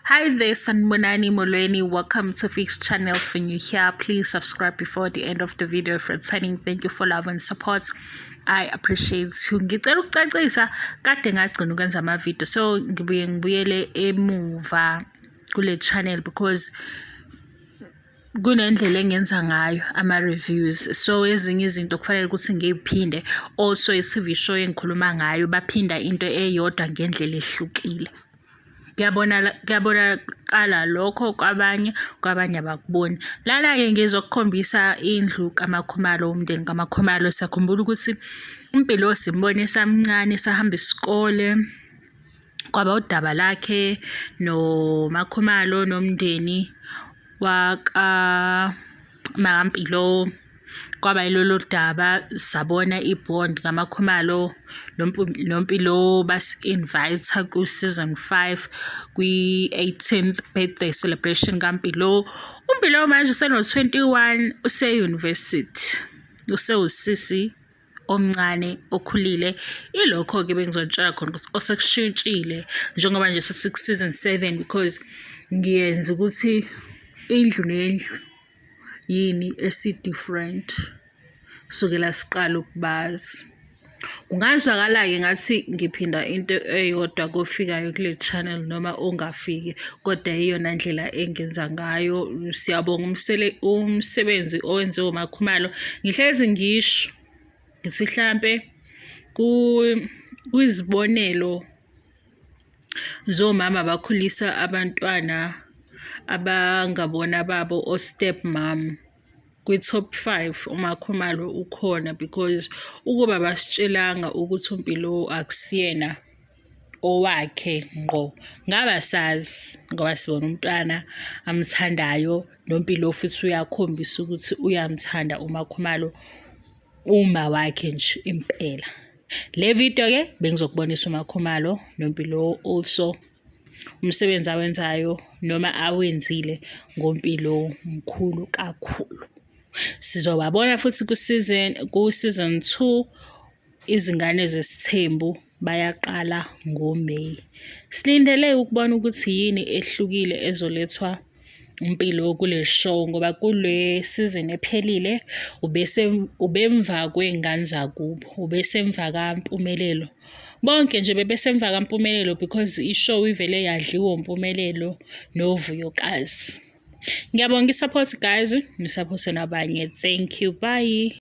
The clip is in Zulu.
Hi there, Sanbonani Molweni. Welcome to Fix Channel. If you're new here, please subscribe before the end of the video. If returning, thank you for love and support. I appreciate you. Ngicela ukucacisa kade ngagcina ukwenza ama-video, so ngibuyele emuva kule channel because kunendlela engenza ngayo ama-reviews, so ezinye izinto kufanele ukuthi ngiyiphinde. Also i-TV show engikhuluma ngayo baphinda into eyodwa ngendlela ehlukile. Kuyabonakala lokho kwabanye abakuboni. Lana-ke ngizokukhombisa indlu kaMakhumalo, umndeni kaMakhumalo. Siyakhumbula ukuthi uMpilo simbone esamncane sahamba isikole, kwaba udaba lakhe noMakhumalo nomndeni wakaMampilo. Kwaba yilolo daba sabona ibond kaMakhumalo noMpilo basi-invite ku-season 5 kwi-18th birthday celebration kaMpilo. uMpilo manje useno-21, use-university, usewusisi omncane okhulile. Ilokho-ke bengizotshela khona ukuthi osekushintshile njengoba nje season 7, because ngiyenza ukuthi indlu nendlu yini esi-different sukela siqala ukubazi. Kungazwakala-ke ngathi ngiphinda into eyodwa kofikayo kule channel noma ongafiki, kodwa iyona ndlela engenza ngayo. Siyabonga umsebenzi owenziwe uMakhumalo. Ngihlezi ngisho ngithi mhlampe kwizibonelo zomama bakhulisa abantwana abangabona babo o-step mom, kwi-top 5 uMakhumalo ukhona, because ukuba basitshelanga ukuthi uMpilo akusiyena owakhe ngqo, ngaba sazi ngoba sibona umntwana amthandayo noMpilo futhi uyakhombisa ukuthi uyamthanda uMakhumalo, uma wakhe nje impela. Le video-ke bengizokubonisa uMakhumalo noMpilo, also umsebenzi awenzayo noma awenzile ngoMpilo mkhulu kakhulu. Sizobabona futhi ku-season 2. Izingane zesithembu bayaqala ngoMeyi. Silindele ukubona ukuthi yini ehlukile ezolethwa uMpilo kule show, ngoba kule season ephelile ubemva kwey'ngane zakubo, ubesemva kaMpumelelo. Bonke nje bebesemva kaMpumelelo because i-show ivele yadliwa uMpumelelo noVuyokazi. Ngiyabonga i-support guys, nisupporte nabanye. Thank you, bye.